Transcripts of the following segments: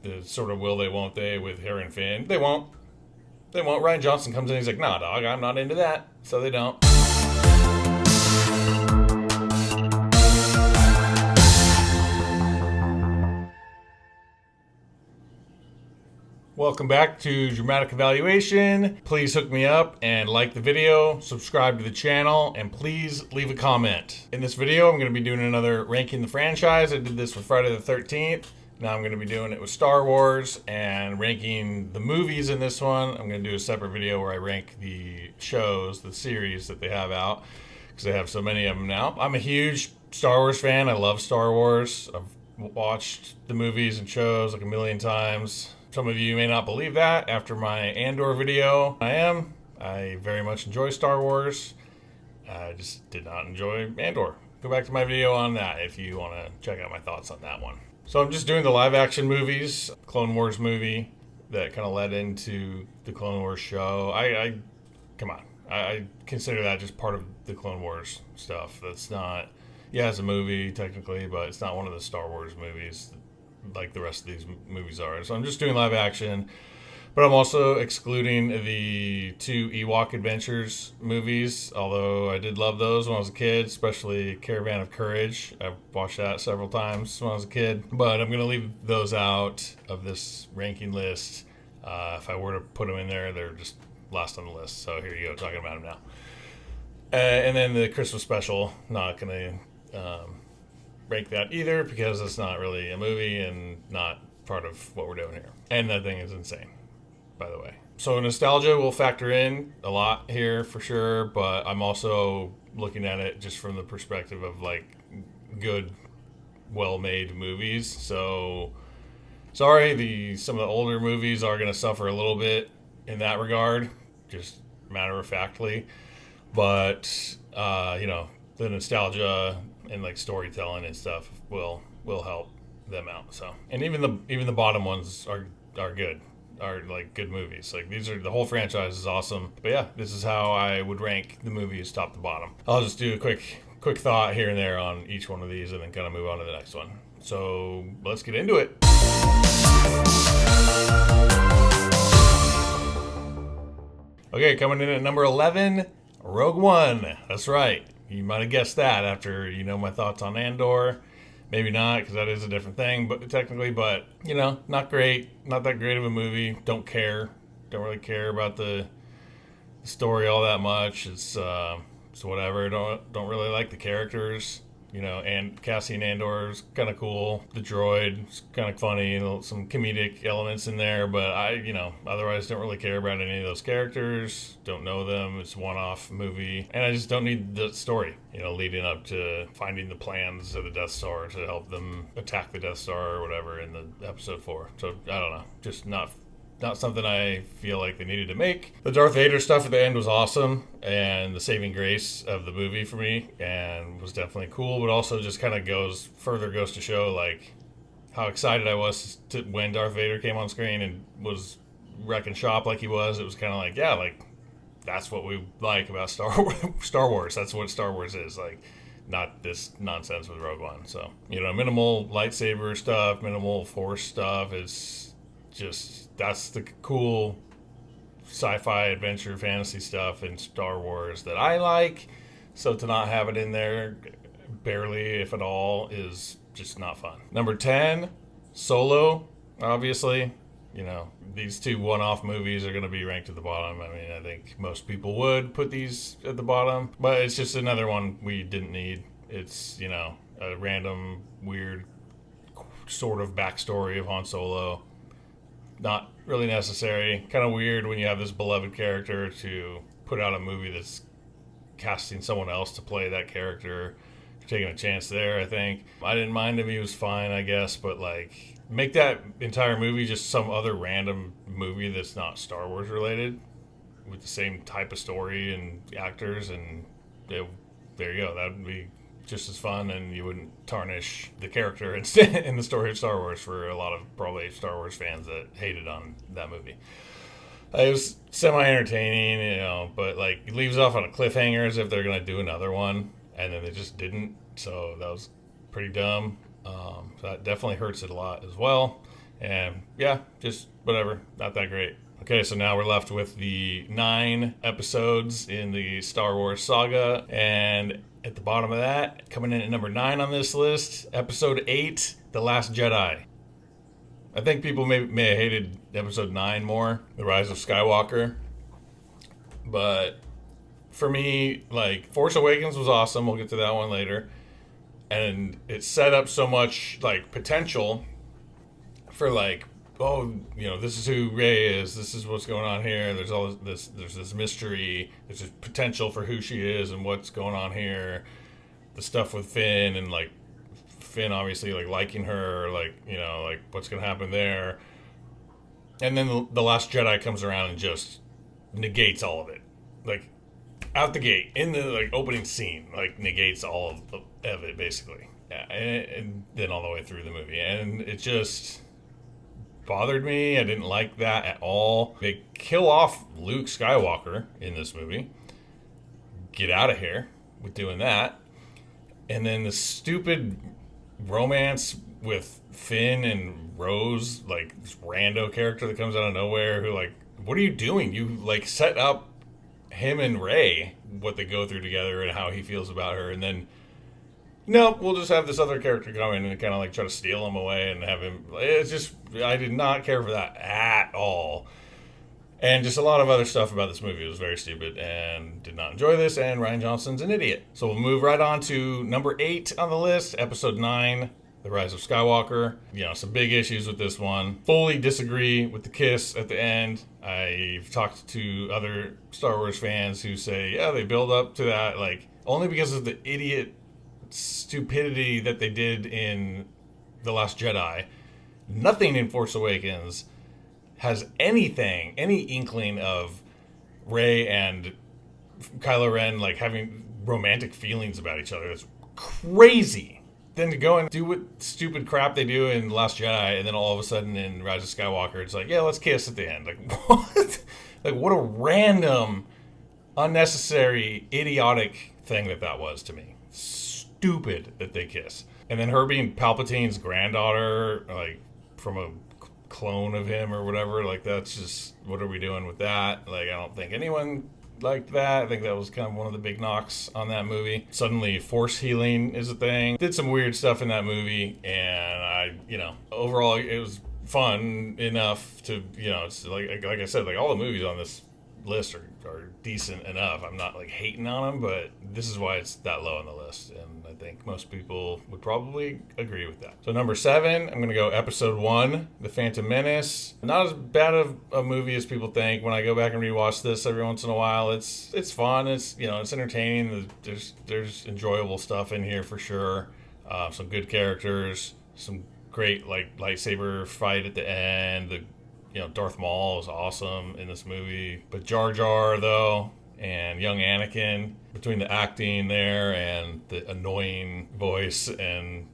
the sort of will they, won't they with her and Finn. They won't. They won't. Ryan Johnson comes in, he's like, nah, dog, I'm not into that. So they don't. Welcome back to Dramatic Evaluation. Please hook me up and like the video, subscribe to the channel, and please leave a comment. In this video, I'm going to be doing another ranking the franchise. I did this with Friday the 13th. Now I'm going to be doing it with Star Wars and ranking the movies in this one. I'm going to do a separate video where I rank the shows, the series that they have out, because they have so many of them now. I'm a huge Star Wars fan. I love Star Wars. I've watched the movies and shows like a million times. Some of you may not believe that after my Andor video. I very much enjoy Star Wars. I just did not enjoy Andor. Go back to my video on that if you want to check out my thoughts on that one. So I'm just doing the live action movies, Clone Wars movie that kind of led into the Clone Wars show. Come on. I consider that just part of the Clone Wars stuff. That's not, yeah, it's a movie technically, but it's not one of the Star Wars movies like the rest of these movies are. So I'm just doing live action, but I'm also excluding the two Ewok Adventures movies, although I did love those when I was a kid, especially Caravan of Courage. I've watched that several times when I was a kid, but I'm going to leave those out of this ranking list. If I were to put them in there, they're just last on the list. So here you go, talking about them now. And then the Christmas special, not going to rank that either because it's not really a movie and not part of what we're doing here. And that thing is insane, by the way. So nostalgia will factor in a lot here for sure, but I'm also looking at it just from the perspective of like good, well-made movies. So sorry, some of the older movies are going to suffer a little bit in that regard, just matter of factly. But the nostalgia and like storytelling and stuff will help them out. So, and even the bottom ones are good, are like good movies. Like the whole franchise is awesome. But yeah, this is how I would rank the movies top to bottom. I'll just do a quick thought here and there on each one of these and then kind of move on to the next one. So let's get into it. Okay, coming in at number 11, Rogue One. That's right. You might have guessed that after you know my thoughts on Andor. Maybe not, because that is a different thing, but technically, not great. Not that great of a movie. Don't care. Don't really care about the story all that much. It's whatever. Don't really like the characters. And Cassian Andor is kind of cool. The droid is kind of funny, some comedic elements in there, but otherwise don't really care about any of those characters. Don't know them. It's a one-off movie, and I just don't need the story, leading up to finding the plans of the Death Star to help them attack the Death Star or whatever in the episode 4. So I don't know, just not something I feel like they needed to make. The Darth Vader stuff at the end was awesome and the saving grace of the movie for me, and was definitely cool, but also just kind of goes to show like how excited I was when Darth Vader came on screen and was wrecking shop like he was. It was kind of like, yeah, like that's what we like about Star Wars. That's what Star Wars is, like not this nonsense with Rogue One. So, minimal lightsaber stuff, minimal Force stuff. It's just, that's the cool sci-fi adventure fantasy stuff in Star Wars that I like. So to not have it in there barely, if at all, is just not fun. Number 10, Solo. Obviously, these two one-off movies are going to be ranked at the bottom. I mean, I think most people would put these at the bottom, but it's just another one we didn't need. It's, a random, weird sort of backstory of Han Solo. Not really necessary. Kind of weird when you have this beloved character to put out a movie that's casting someone else to play that character. Taking a chance there, I think. I didn't mind him. He was fine, I guess. But, like, make that entire movie just some other random movie that's not Star Wars related with the same type of story and actors. And there you go. That would be just as fun, and you wouldn't tarnish the character in the story of Star Wars for a lot of probably Star Wars fans that hated on that movie. It was semi-entertaining, but like it leaves off on a cliffhanger as if they're going to do another one, and then they just didn't, so that was pretty dumb. So that definitely hurts it a lot as well. And yeah, just whatever, not that great. Okay, so now we're left with the 9 episodes in the Star Wars saga, and at the bottom of that, coming in at number 9 on this list, episode 8, The Last Jedi. I think people may have hated episode 9 more, The Rise of Skywalker, but for me, like, Force Awakens was awesome, we'll get to that one later, and it set up so much, like, potential for, like, oh, you know, this is who Rey is. This is what's going on here. There's all this. There's this mystery. There's this potential for who she is and what's going on here. The stuff with Finn and like Finn obviously like liking her, like, you know, like what's gonna happen there. And then the Last Jedi comes around and just negates all of it, like out the gate in the like opening scene, like negates all of it basically. Yeah, and then all the way through the movie, and it just bothered me. I didn't like that at all. They kill off Luke Skywalker in this movie. Get out of here with doing that. And then the stupid romance with Finn and Rose, like this rando character that comes out of nowhere who like, what are you doing? You like set up him and Rey, what they go through together and how he feels about her, and then nope, we'll just have this other character come in and kind of like try to steal him away and have him. It's just, I did not care for that at all. And just a lot of other stuff about this movie was very stupid and did not enjoy this. And Rian Johnson's an idiot. So we'll move right on to number 8 on the list, episode 9, The Rise of Skywalker. You know, some big issues with this one. Fully disagree with the kiss at the end. I've talked to other Star Wars fans who say, yeah, they build up to that, like, only because of the idiot stupidity that they did in The Last Jedi. Nothing in Force Awakens has any inkling of Rey and Kylo Ren like having romantic feelings about each other. It's crazy. Then to go and do what stupid crap they do in The Last Jedi, and then all of a sudden in Rise of Skywalker, it's like, yeah, let's kiss at the end. Like, what? Like, what a random, unnecessary, idiotic thing that was to me. Stupid that they kiss. And then her being Palpatine's granddaughter, like from a clone of him or whatever, like that's just, what are we doing with that? Like, I don't think anyone liked that. I think that was kind of one of the big knocks on that movie. Suddenly force healing is a thing. Did some weird stuff in that movie, and I, you know, overall it was fun enough to, you know, it's like I said, like all the movies on this list are decent enough. I'm not like hating on them, but this is why it's that low on the list, and I think most people would probably agree with that. So number 7, I'm going to go episode 1, The Phantom Menace. Not as bad of a movie as people think. When I go back and rewatch this every once in a while, it's fun. It's, you know, it's entertaining. There's enjoyable stuff in here for sure. Some good characters, some great like lightsaber fight at the end. You know, Darth Maul is awesome in this movie. But Jar Jar, though, and young Anakin, between the acting there and the annoying voice and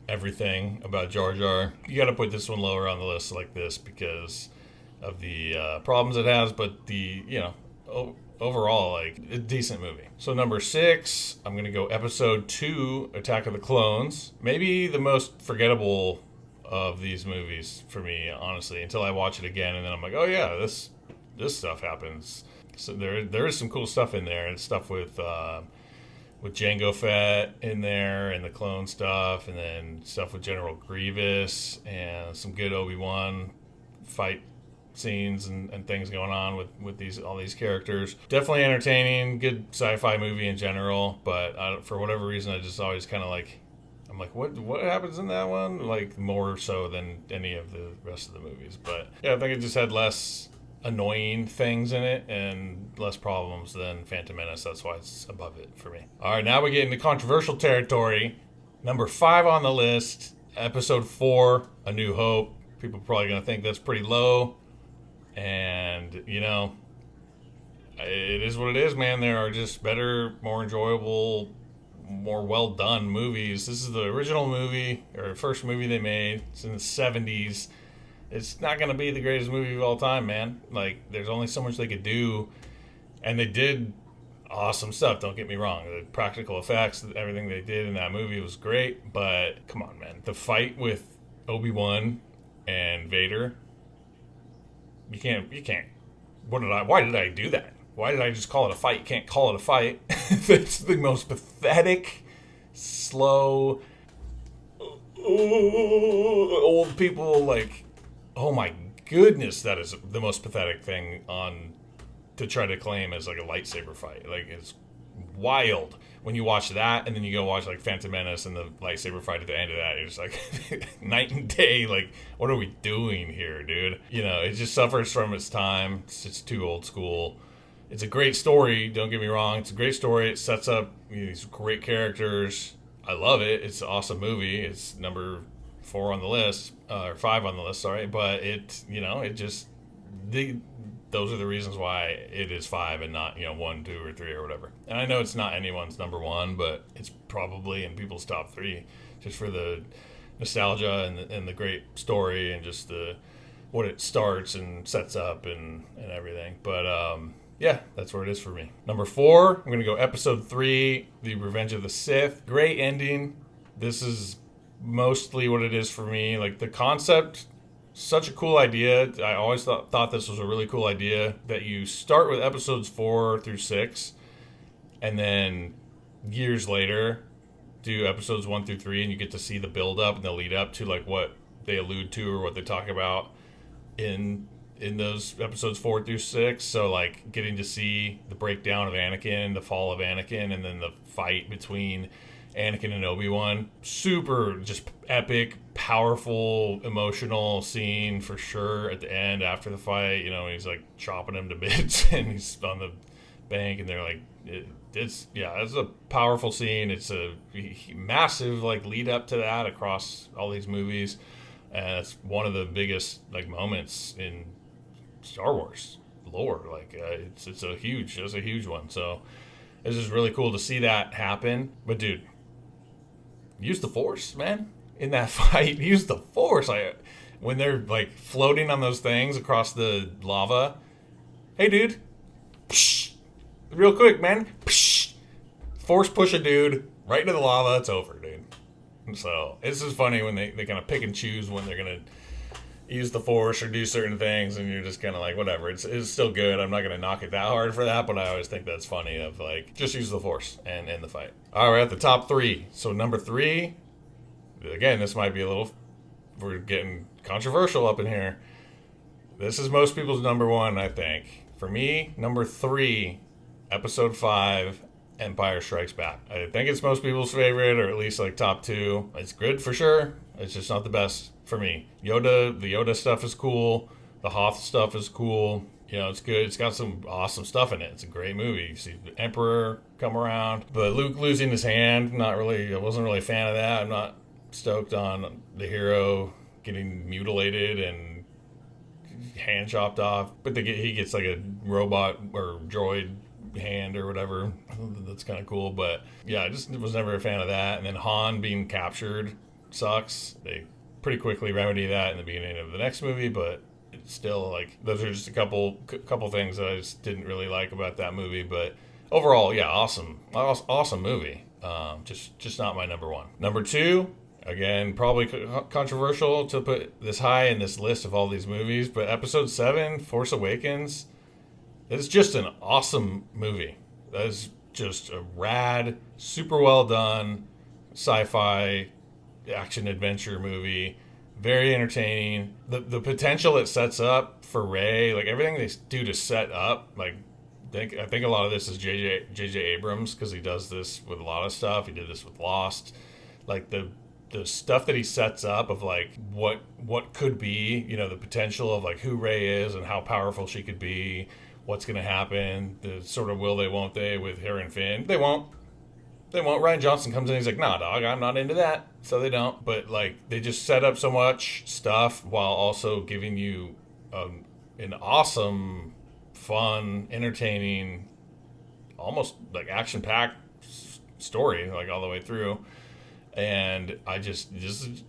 everything about Jar Jar, you got to put this one lower on the list like this because of the problems it has. But the, you know, overall, like, a decent movie. So number 6, I'm going to go episode 2, Attack of the Clones. Maybe the most forgettable of these movies for me, honestly, until I watch it again, and then I'm like, oh yeah, this stuff happens. So there is some cool stuff in there, and stuff with Jango Fett in there, and the clone stuff, and then stuff with General Grievous, and some good Obi-Wan fight scenes and things going on with all these characters. Definitely entertaining, good sci-fi movie in general, but for whatever reason, I just always kind of like, I'm like, what happens in that one? Like, more so than any of the rest of the movies. But yeah, I think it just had less annoying things in it and less problems than Phantom Menace. That's why it's above it for me. All right, now we get into controversial territory. Number 5 on the list, episode 4, A New Hope. People are probably going to think that's pretty low. And, you know, it is what it is, man. There are just better, more enjoyable, more well done movies. This is the original movie, or first movie they made. It's in the 70s. It's not going to be the greatest movie of all time, man. Like, there's only so much they could do, and they did awesome stuff, don't get me wrong. The practical effects, everything they did in that movie was great, but come on, man. The fight with Obi-Wan and Vader. You can't. Why did I do that? Why did I just call it a fight? You can't call it a fight. It's the most pathetic, slow, old people, like, oh my goodness, that is the most pathetic thing on to try to claim as like a lightsaber fight. Like, it's wild when you watch that, and then you go watch like Phantom Menace and the lightsaber fight at the end of that. You're just like night and day. Like, what are we doing here, dude? You know, it just suffers from its time. It's just too old school. It's a great story, don't get me wrong. It's a great story. It sets up these great characters. I love it. It's an awesome movie. It's number 4 on the list, or 5 on the list, sorry. But those are the reasons why it is 5 and not 1, 2, or 3 or whatever. And I know it's not anyone's number 1, but it's probably in people's top 3, just for the nostalgia and the great story and just what it starts and sets up and everything. But yeah, that's where it is for me. Number 4, I'm going to go episode 3, The Revenge of the Sith. Great ending. This is mostly what it is for me. Like, the concept, such a cool idea. I always thought this was a really cool idea, that you start with episodes 4 through 6, and then years later do episodes 1 through 3, and you get to see the build up and the lead up to like what they allude to or what they talk about in those episodes 4 through 6. So like getting to see the breakdown of Anakin, the fall of Anakin, and then the fight between Anakin and Obi-Wan. Super just epic, powerful, emotional scene for sure at the end after the fight. He's like chopping him to bits and he's on the bank and they're like, it's a powerful scene. It's a massive like lead up to that across all these movies. And it's one of the biggest like moments in Star Wars lore. Like it's a huge one. So it's just really cool to see that happen. But dude, use the Force, man, in that fight. Use the Force. When they're like floating on those things across the lava. Hey, dude, psh, real quick, man. Psh, Force push a dude right into the lava. It's over, dude. So it's just funny when they kind of pick and choose when they're gonna use the Force or do certain things, and you're just kind of like, whatever. It's still good. I'm not gonna knock it that hard for that, but I always think that's funny. Of like, just use the Force and end the fight. All right, we're at the top 3. So number 3, again, this might be we're getting controversial up in here. This is most people's number 1, I think. For me, number 3, episode 5. Empire Strikes Back. I think it's most people's favorite, or at least like top 2. It's good for sure. It's just not the best for me. The Yoda stuff is cool. The Hoth stuff is cool. It's good. It's got some awesome stuff in it. It's a great movie. You see the Emperor come around, but Luke losing his hand, I wasn't really a fan of that. I'm not stoked on the hero getting mutilated and hand chopped off, but he gets like a robot or droid hand or whatever. That's kind of cool. But yeah, I just was never a fan of that. And then Han being captured sucks. They pretty quickly remedy that in the beginning of the next movie, but it's still like, those are just a couple things that I just didn't really like about that movie. But overall, yeah, awesome movie. Just not my number 1. Number 2, again, probably controversial to put this high in this list of all these movies, but episode 7, Force Awakens, it's just an awesome movie. That is just a rad, super well done sci-fi action adventure movie. Very entertaining. The potential it sets up for Rey, like everything they do to set up, like I think a lot of this is J.J. Abrams, because he does this with a lot of stuff. He did this with Lost. Like the stuff that he sets up of like what could be, the potential of like who Rey is and how powerful she could be. What's going to happen, the sort of will they, won't they with her and Finn. They won't. Rian Johnson comes in, he's like, nah, dog, I'm not into that. So they don't. But, like, they just set up so much stuff while also giving you an awesome, fun, entertaining, almost, like, action-packed story, like, all the way through. And this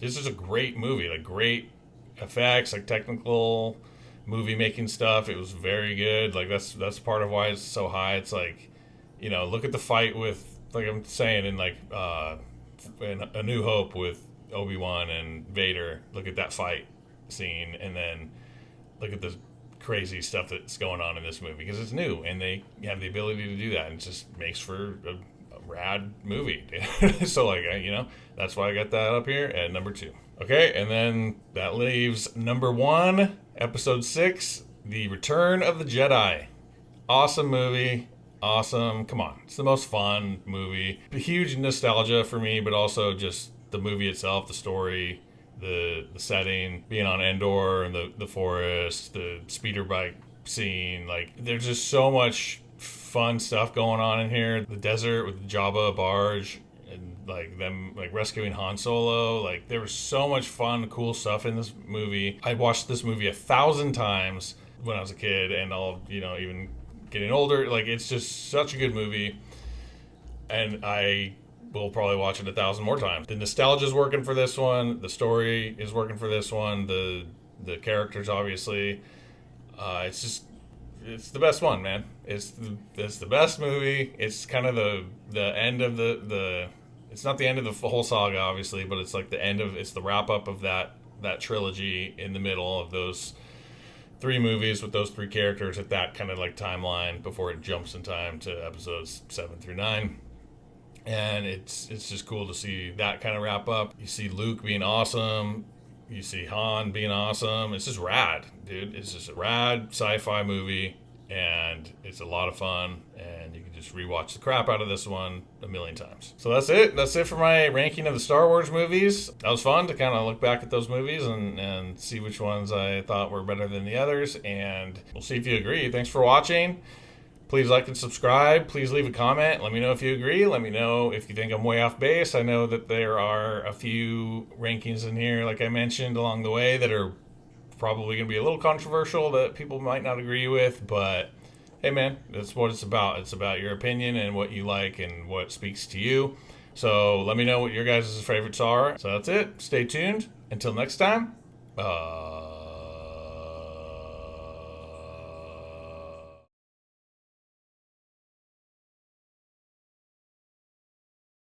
is a great movie. Like, great effects, like, technical movie making stuff. It was very good. Like that's part of why it's so high. It's like, look at the fight with, like I'm saying, in like in A New Hope with Obi-Wan and Vader. Look at that fight. scene, and then look at the crazy stuff that's going on in this movie, because it's new and they have the ability to do that, and it just makes for a rad movie. So like, that's why I got that up here at number 2. Okay, and then that leaves number 1, episode 6, The Return of the Jedi. Awesome movie. Awesome. Come on. It's the most fun movie. Huge nostalgia for me, but also just the movie itself, the story, the setting, being on Endor and the forest, the speeder bike scene. Like, there's just so much fun stuff going on in here. The desert with Jabba barge and like them like rescuing Han Solo. Like, there was so much fun, cool stuff in this movie. I watched this movie 1,000 times when I was a kid, and I'll, even getting older. Like, it's just such a good movie, and I will probably watch it 1,000 more times. The nostalgia is working for this one. The story is working for this one. The characters, obviously. It's the best one, man. It's the best movie. It's kind of the end of the it's not the end of the whole saga, obviously, but it's like it's the wrap up of that trilogy in the middle of those 3 movies with those 3 characters at that kind of like timeline before it jumps in time to episodes 7 through 9. And it's just cool to see that kind of wrap up. You see Luke being awesome. You see Han being awesome. It's just rad, dude. It's just a rad sci-fi movie, and it's a lot of fun, and you can just rewatch the crap out of this one 1,000,000 times. So that's it. That's it for my ranking of the Star Wars movies. That was fun to kind of look back at those movies and see which ones I thought were better than the others, and we'll see if you agree. Thanks for watching. Please like and subscribe. Please leave a comment. Let me know if you agree. Let me know if you think I'm way off base. I know that there are a few rankings in here, like I mentioned along the way, that are probably going to be a little controversial, that people might not agree with. But hey, man, that's what it's about. It's about your opinion and what you like and what speaks to you. So let me know what your guys' favorites are. So that's it. Stay tuned. Until next time.